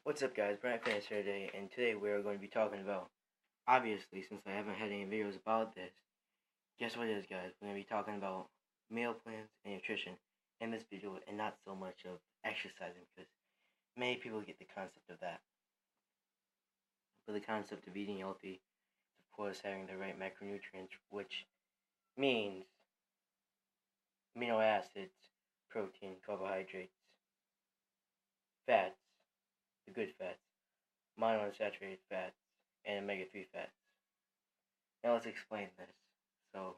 What's up, guys? Brian Fitness here today, and today we're going to be talking about, obviously, since I haven't had any videos about this, guess what it is, guys? We're going to be talking about meal plans and nutrition in this video, and not so much of exercising, because many people get the concept of that. But the concept of eating healthy is, of course, having the right macronutrients, which means amino acids, protein, carbohydrates, fats, the good fats, monounsaturated fats, and omega-3 fats. Now let's explain this. So,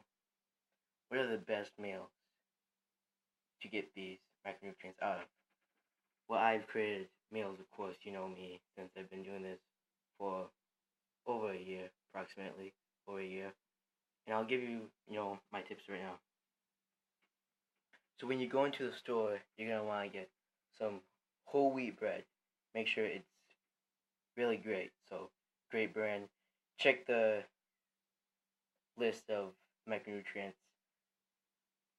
what are the best meals to get these macronutrients out of? Well, I've created meals, of course, you know me, since I've been doing this for over a year, approximately over a year. And I'll give you, my tips right now. So when you go into the store, you're going to want to get some whole wheat bread. Make sure it's really great. So, great brand. Check the list of macronutrients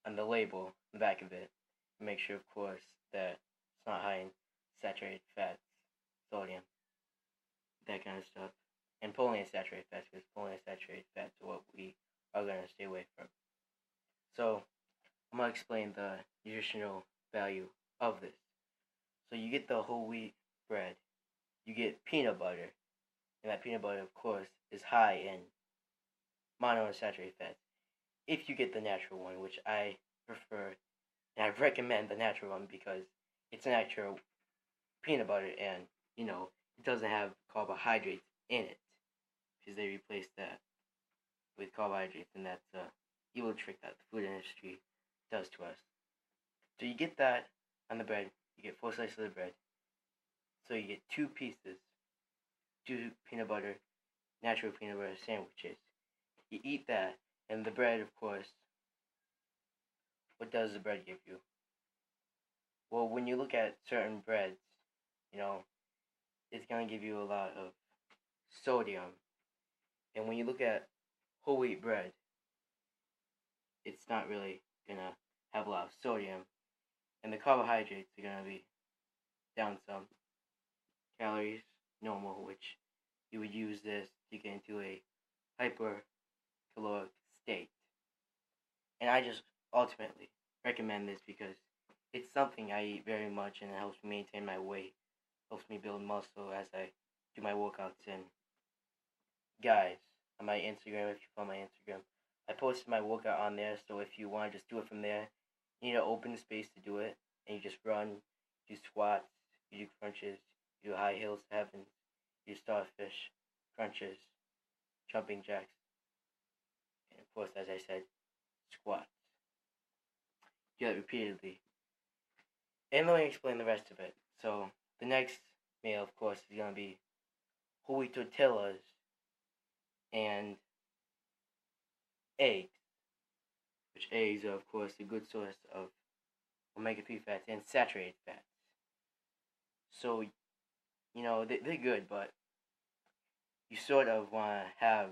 on the label, the back of it. Make sure, of course, that it's not high in saturated fats, sodium, that kind of stuff. And polyunsaturated fats, because polyunsaturated fats are what we are going to stay away from. So, I'm going to explain the nutritional value of this. So, you get the whole wheat bread. You get peanut butter. And that peanut butter, of course, is high in monounsaturated fats. If you get the natural one, which I prefer, and I recommend the natural one because it's natural peanut butter and, it doesn't have carbohydrates in it. Because they replace that with carbohydrates, and that's a evil trick that the food industry does to us. So you get that on the bread. You get 4 slices of bread. So you get 2 pieces, 2 peanut butter, natural peanut butter sandwiches. You eat that, and the bread, of course, what does the bread give you? Well, when you look at certain breads, it's going to give you a lot of sodium. And when you look at whole wheat bread, it's not really going to have a lot of sodium. And the carbohydrates are going to be down some. Calories, normal, which you would use this to get into a hypercaloric state. And I just ultimately recommend this because it's something I eat very much, and it helps me maintain my weight, helps me build muscle as I do my workouts. And guys, on my Instagram, if you follow my Instagram, I posted my workout on there, so if you want to just do it from there, you need an open space to do it, and you just run, do squats, you do crunches, you do high heels to heaven, you do starfish, crunches, jumping jacks, and of course, as I said, squats. Do that repeatedly. And let me explain the rest of it. So, the next meal, of course, is going to be whole wheat tortillas and eggs, which eggs are, of course, a good source of omega-3 fats and saturated fats. So, they're good, but you sort of want to have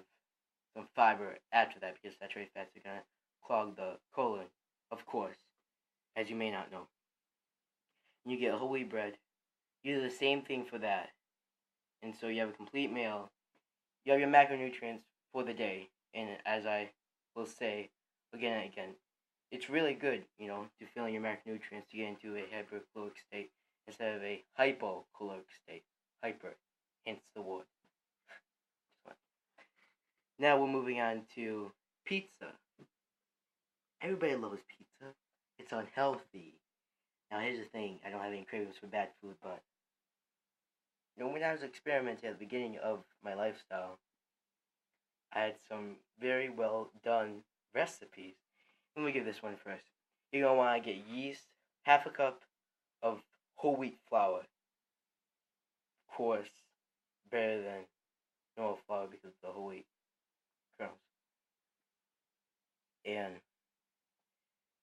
some fiber after that, because saturated fats are going to clog the colon, of course, as you may not know. You get whole wheat bread. You do the same thing for that. And so you have a complete meal. You have your macronutrients for the day. And as I will say again and again, it's really good, to fill in your macronutrients to get into a hypercaloric state instead of a hypocaloric state. Hyper, hence the word. Now we're moving on to pizza. Everybody loves pizza. It's unhealthy. Now here's the thing, I don't have any cravings for bad food, but when I was experimenting at the beginning of my lifestyle, I had some very well done recipes. Let me give this one first. You're going to want to get yeast, half a cup of whole wheat flour. Of course, better than normal flour because of the whole wheat kernels. And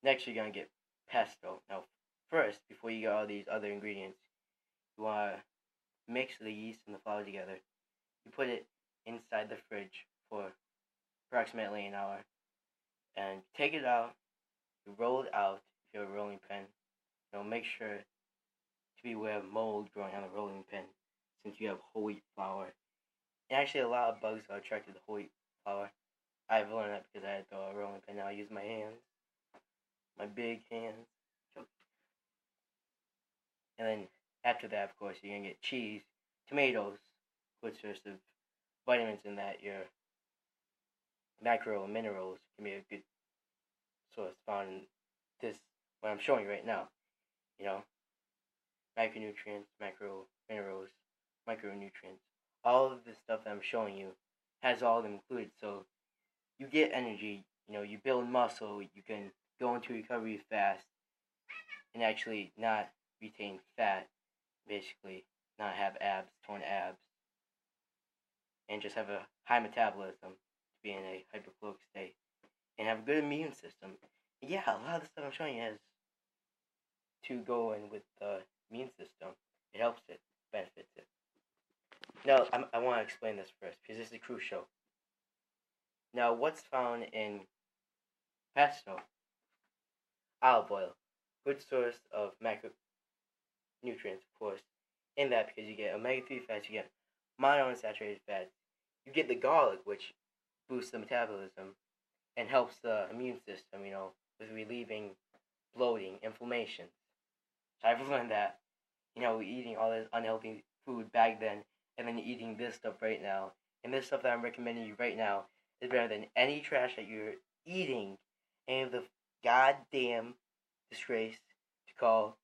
next you're going to get pesto. Now first, before you get all these other ingredients, you want to mix the yeast and the flour together. You put it inside the fridge for approximately an hour. And take it out. You roll it out if you have a rolling pin. Make sure to be aware of mold growing on the rolling pin. since you have whole wheat flour. And actually, a lot of bugs are attracted to whole wheat flour. I've learned that because I had the rolling pin. Now I use my hands, my big hands. And then after that, of course, you're going to get cheese, tomatoes, good source of vitamins in that. Your macro and minerals can be a good source found in this, what I'm showing you right now. You know, macronutrients, macro minerals, micronutrients. All of the stuff that I'm showing you has all of them included. So you get energy, you build muscle, you can go into recovery fast and actually not retain fat, basically not have abs, torn abs, and just have a high metabolism to be in a hypercaloric state and have a good immune system. Yeah, a lot of the stuff I'm showing you has to go in with the immune system. It helps it, benefits it. Now, I want to explain this first because this is crucial. Now, what's found in pesto? Olive oil. Good source of macronutrients, of course, in that because you get omega-3 fats, you get monounsaturated fats, you get the garlic, which boosts the metabolism and helps the immune system, with relieving bloating, inflammation. I've learned that, eating all this unhealthy food back then and then eating this stuff right now. And this stuff that I'm recommending you right now is better than any trash that you're eating. Any of the goddamn disgrace to call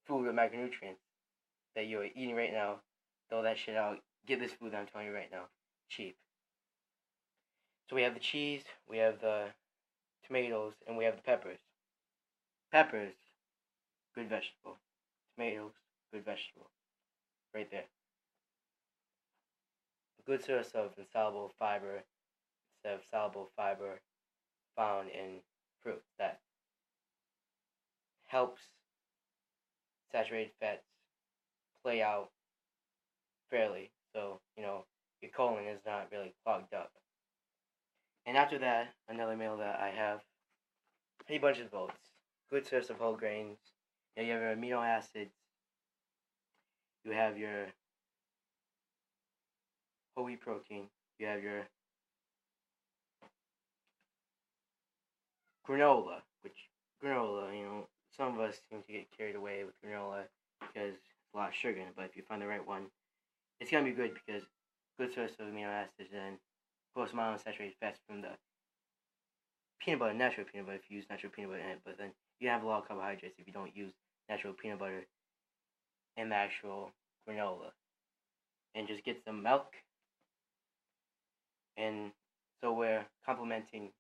food with macronutrients that you're eating right now. Throw that shit out. Get this food that I'm telling you right now. Cheap. So we have the cheese, we have the tomatoes, and we have the peppers. Peppers, good vegetable. Tomatoes, good vegetable. Right there. A good source of insoluble fiber instead of soluble fiber found in fruits that helps saturated fats play out fairly. So, your colon is not really clogged up. And after that, another meal that I have, Honey Bunches of Oats. Good source of whole grains. You have your amino acids. You have your whole wheat protein. You have your granola, some of us seem to get carried away with granola because it's a lot of sugar in it, but if you find the right one, it's going to be good because good source of amino acids and, of course, monounsaturated fats from the peanut butter, natural peanut butter if you use natural peanut butter in it, but then you have a lot of carbohydrates if you don't use natural peanut butter in the actual granola. And just get some milk. And so we're complementing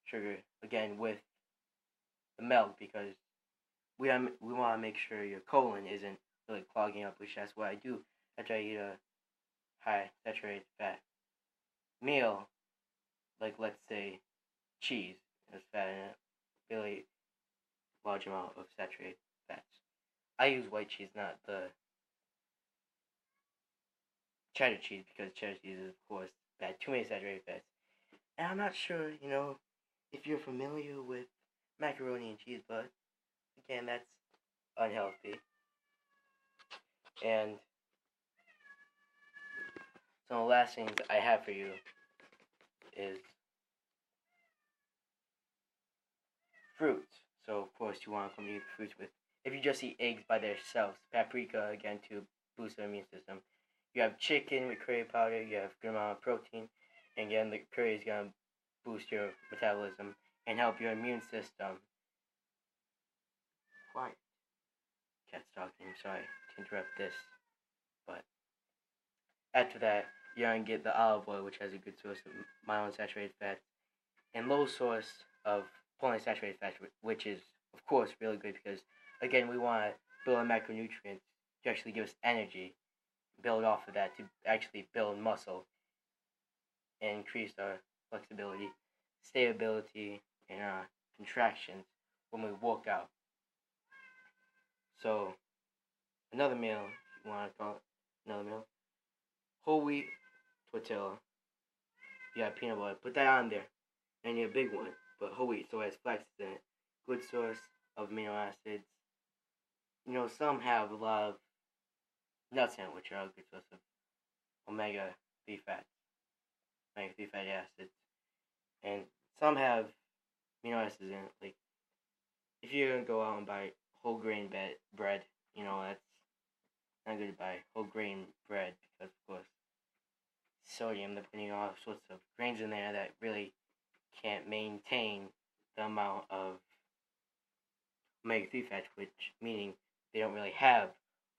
sugar again with the milk because we want to make sure your colon isn't really clogging up, which that's what I do after I eat a high saturated fat meal, like let's say cheese. There's fat in it, really large amount of saturated fats. I use white cheese, not the cheddar cheese, because cheddar cheese is, of course, got too many saturated fats. And I'm not sure, if you're familiar with macaroni and cheese, but again, that's unhealthy. And some of the last things I have for you is fruits. So, of course, you want to come eat fruits with. If you just eat eggs by themselves, paprika, again, to boost the immune system. You have chicken with curry powder, you have good amount of protein, and again, the curry is going to boost your metabolism and help your immune system. Quiet. Cat's talking, I'm sorry to interrupt this. But after that, you're going to get the olive oil, which has a good source of monounsaturated fats, and low source of polyunsaturated fats, which is, of course, really good because, again, we want to build on macronutrients to actually give us energy, build off of that to actually build muscle and increase our flexibility, stability, and contractions when we walk out. So, another meal, if you want to call it another meal, whole wheat tortilla. You have peanut butter, put that on there, and your big one, but whole wheat, so it has flax in it. Good source of amino acids. Some have a lot of nuts in it, which are a good source of omega-3 fats, omega-3 fatty acids. And some have amino acids in it. Like, if you're going to go out and buy whole grain bread, that's not good to buy whole grain bread because, of course, sodium, they're putting all sorts of grains in there that really can't maintain the amount of omega-3 fats, which meaning they don't really have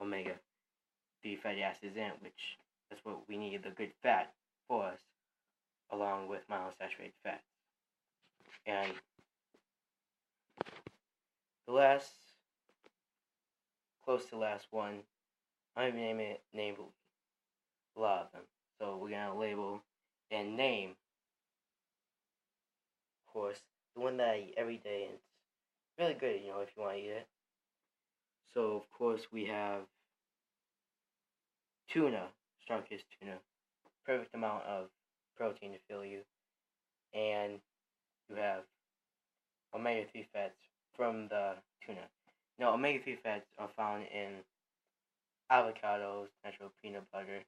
omega-3 fatty acids in it, which that's what we need, the good fat for us, along with monounsaturated fats. And the close to last one, I'm going to name a lot of them. So we're going to label and name, of course, the one that I eat every day, and it's really good, if you want to eat it. So, of course, we have tuna, strong-kissed tuna, perfect amount of protein to fill you, and you have omega-3 fats from the tuna. Now, omega-3 fats are found in avocados, natural peanut butter. You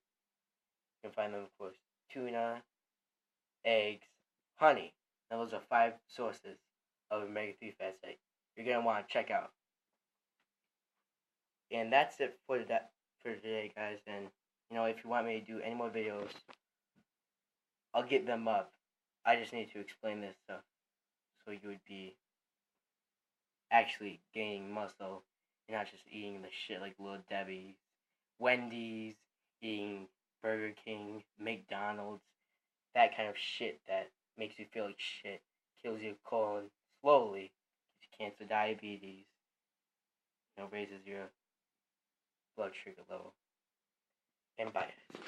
can find them, of course, tuna, eggs, honey. Now, those are 5 sources of omega-3 fats that you're going to want to check out. And that's it for today, guys. And, if you want me to do any more videos, I'll get them up. I just need to explain this stuff so you would be actually gaining muscle and not just eating the shit like Little Debbie's, Wendy's, eating Burger King, McDonald's, that kind of shit that makes you feel like shit, kills your colon slowly, gives you cancer, diabetes, raises your blood sugar level. And bye, guys.